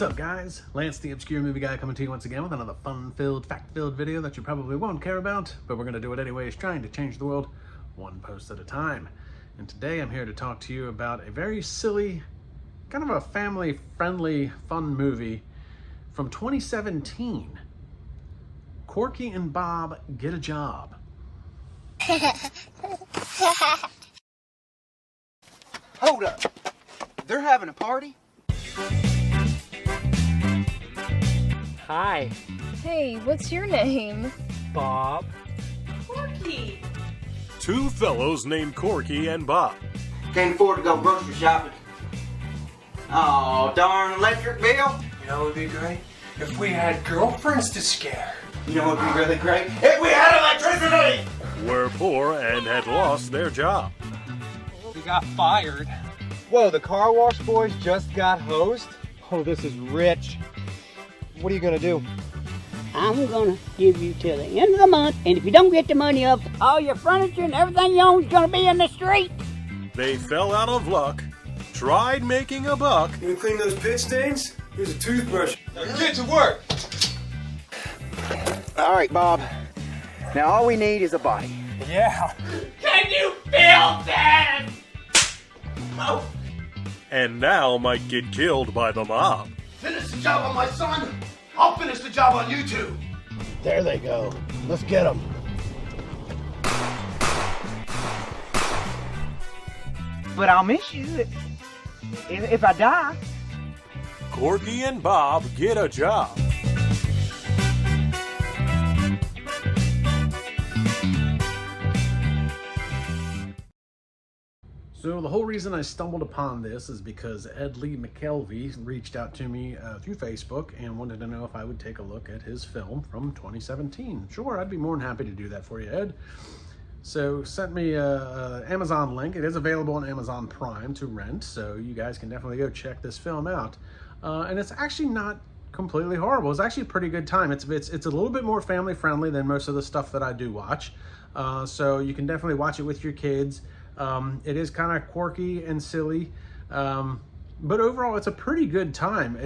up, guys? Lance the Obscure Movie Guy coming to you once again with another fun-filled, fact-filled video that you probably won't care about, but we're going to do it anyways, trying to change the world one post at a time. And today I'm here to talk to you about a very silly, kind of a family-friendly, fun movie from 2017. Corky and Bob Get a Job. Hold up. They're having a party? Hi, Hey, what's your name? Bob. Corky. Two fellows named Corky and Bob. Can't afford to go grocery shopping. Oh, darn electric bill. You know what would be great? If we had girlfriends to scare. You know what would be really great? If we had electricity! Were poor and had lost their job. We got fired. Whoa, the car wash boys just got hosed? Oh, this is rich. What are you gonna do? I'm gonna give you till the end of the month, and if you don't get the money up, all your furniture and everything you own is gonna be in the street. They fell out of luck, tried making a buck, You wanna clean those pit stains? Here's a toothbrush. Now get to work! All right, Bob. Now all we need is a body. Yeah. Can you feel that? Oh, and now might get killed by the mob. Finish the job on my son. I'll finish the job on you two. There they go. Let's get them. But I'll miss you if I die. Corky and Bob Get a Job. So the whole reason I stumbled upon this is because Ed Lee McKelvey reached out to me through Facebook and wanted to know if I would take a look at his film from 2017. Sure, I'd be more than happy to do that for you, Ed. So sent me an Amazon link. It is available on Amazon Prime to rent, so you guys can definitely go check this film out. And it's actually not completely horrible. It's actually a pretty good time. It's a little bit more family friendly than most of the stuff that I do watch. So you can definitely watch it with your kids. It is kind of quirky and silly, but overall it's a pretty good time.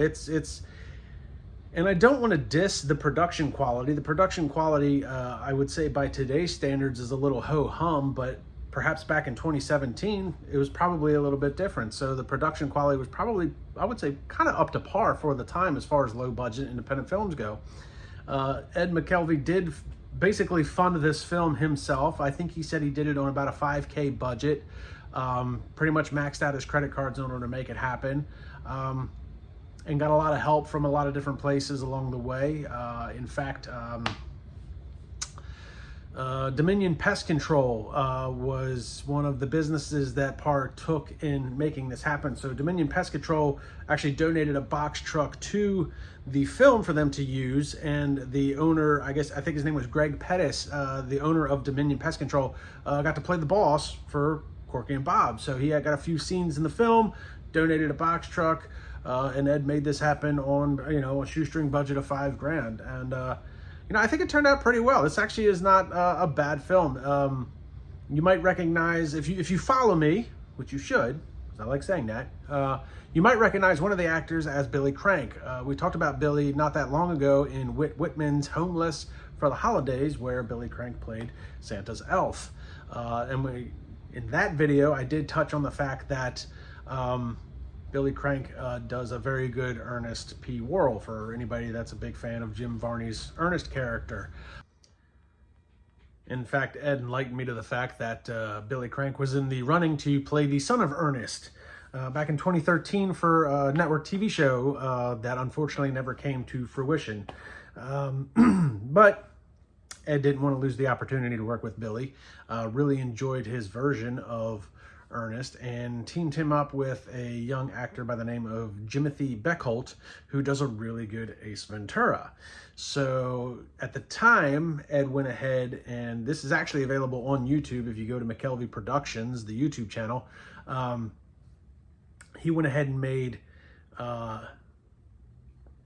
And I don't want to diss the production quality. The production quality, I would say by today's standards is a little ho-hum, but perhaps back in 2017, it was probably a little bit different. So the production quality was probably, I would say, kind of up to par for the time as far as low budget independent films go. Ed McKelvey did basically fund this film himself. I think he said he did it on about a $5K budget. Pretty much maxed out his credit cards in order to make it happen. And got a lot of help from a lot of different places along the way. In fact, Dominion Pest Control was one of the businesses that partook in making this happen. So Dominion Pest Control actually donated a box truck to the film for them to use, and the owner, I think his name was Greg Pettis, the owner of Dominion Pest Control, got to play the boss for Corky and Bob. So he got a few scenes in the film, donated a box truck, and Ed made this happen on a shoestring budget of $5,000. And I think it turned out pretty well. This actually is not a bad film. You might recognize, if you follow me, which you should, because I like saying that, you might recognize one of the actors as Billy Crank. We talked about Billy not that long ago in Whit Whitman's Homeless for the Holidays, where Billy Crank played Santa's elf. In that video, I did touch on the fact that Billy Crank does a very good Ernest P. Worrell, for anybody that's a big fan of Jim Varney's Ernest character. In fact, Ed enlightened me to the fact that Billy Crank was in the running to play the son of Ernest back in 2013 for a network TV show that unfortunately never came to fruition. But Ed didn't want to lose the opportunity to work with Billy. Really enjoyed his version of Ernest and teamed him up with a young actor by the name of Jimothy Beckholt, who does a really good Ace Ventura. So at the time, Ed went ahead, and this is actually available on YouTube if you go to McKelvey Productions, the YouTube channel. He went ahead and made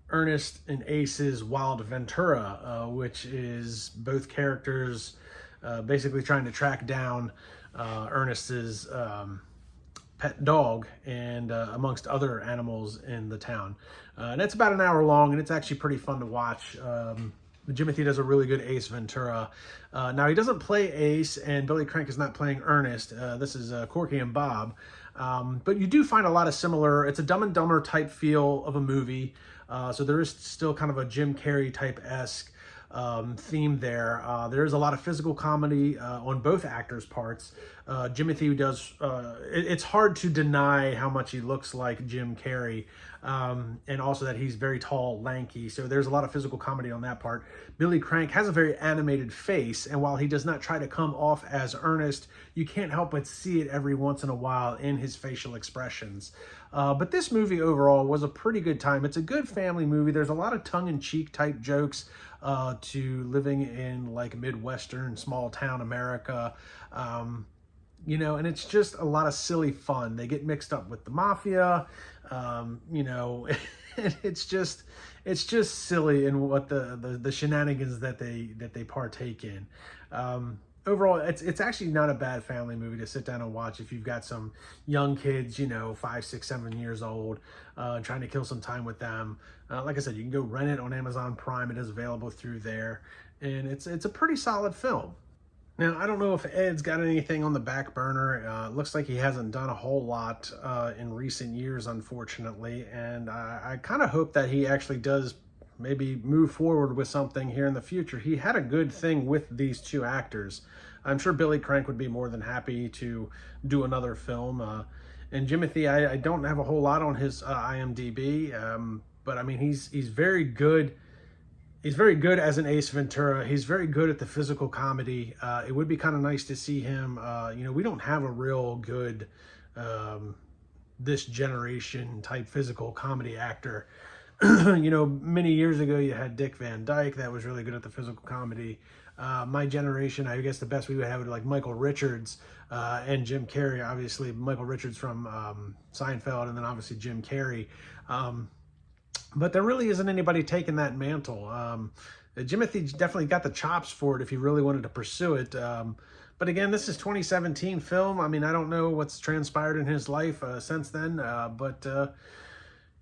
Ernest and Ace's Wild Ventura, which is both characters basically trying to track down Ernest's pet dog, and amongst other animals in the town. And it's about an hour long, and it's actually pretty fun to watch. Jimothy does a really good Ace Ventura. Now, he doesn't play Ace, and Billy Crank is not playing Ernest. This is Corky and Bob. But you do find a lot of similar, it's a Dumb and Dumber type feel of a movie. So there is still kind of a Jim Carrey type-esque theme there. There is a lot of physical comedy on both actors' parts. Jimothy does, it's hard to deny how much he looks like Jim Carrey, and also that he's very tall, lanky, so there's a lot of physical comedy on that part. Billy Crank has a very animated face, and while he does not try to come off as Ernest, you can't help but see it every once in a while in his facial expressions. But this movie overall was a pretty good time. It's a good family movie. There's a lot of tongue-in-cheek type jokes to living in like Midwestern small town America. You know, and it's just a lot of silly fun. They get mixed up with the mafia, you know, it's just silly in what the shenanigans that they partake in. Overall, it's actually not a bad family movie to sit down and watch if you've got some young kids, you know, 5, 6, 7 years old, trying to kill some time with them. Like I said, you can go rent it on Amazon Prime. It is available through there, and it's a pretty solid film. Now, I don't know if Ed's got anything on the back burner. Looks like he hasn't done a whole lot in recent years, unfortunately, and I kind of hope that he actually does maybe move forward with something here in the future. He had a good thing with these two actors. I'm sure Billy Crank would be more than happy to do another film. And Jimothy, I don't have a whole lot on his IMDb, but I mean, he's very good. He's very good as an Ace Ventura. He's very good at the physical comedy. It would be kind of nice to see him. You know, we don't have a real good this generation type physical comedy actor. You know, many years ago you had Dick Van Dyke that was really good at the physical comedy. My generation, I guess the best we would have would like Michael Richards and Jim Carrey. Obviously, Michael Richards from Seinfeld, and then obviously Jim Carrey. But there really isn't anybody taking that mantle. Jimothy definitely got the chops for it if he really wanted to pursue it. But again, this is 2017 film. I mean, I don't know what's transpired in his life since then. But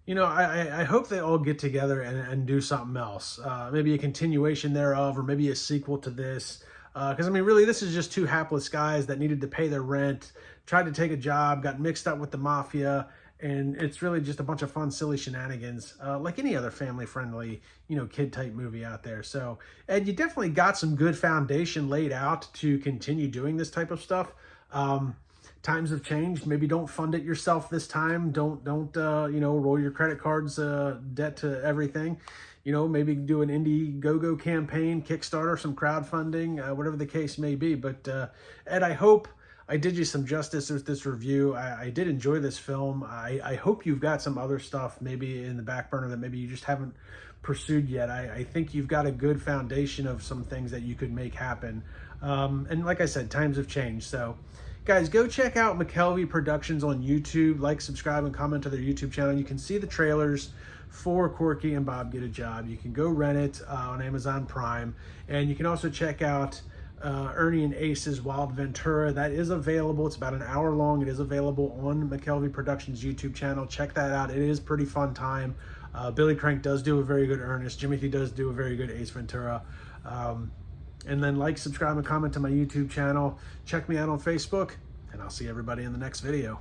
you know, I hope they all get together and do something else. Maybe a continuation thereof, or maybe a sequel to this. Because, I mean, really, this is just two hapless guys that needed to pay their rent, tried to take a job, got mixed up with the mafia, and it's really just a bunch of fun, silly shenanigans, like any other family-friendly, you know, kid-type movie out there. So, Ed, you definitely got some good foundation laid out to continue doing this type of stuff. Times have changed. Maybe don't fund it yourself this time. Don't you know, roll your credit cards debt to everything. You know, maybe do an Indiegogo campaign, Kickstarter, some crowdfunding, whatever the case may be. But Ed, I hope I did you some justice with this review. I did enjoy this film. I hope you've got some other stuff maybe in the back burner that maybe you just haven't pursued yet. I think you've got a good foundation of some things that you could make happen. And like I said, times have changed. So guys, go check out McKelvey Productions on YouTube. Like, subscribe, and comment to their YouTube channel. You can see the trailers for Corky and Bob Get a Job. You can go rent it on Amazon Prime. And you can also check out Ernie and Ace's Wild Ventura. That is available. It's about an hour long. It is available on McKelvey Productions YouTube channel. Check that out. It is pretty fun time. Billy Crank does do a very good Ernest. Jimothy does do a very good Ace Ventura. And then like, subscribe, and comment to my YouTube channel. Check me out on Facebook, and I'll see everybody in the next video.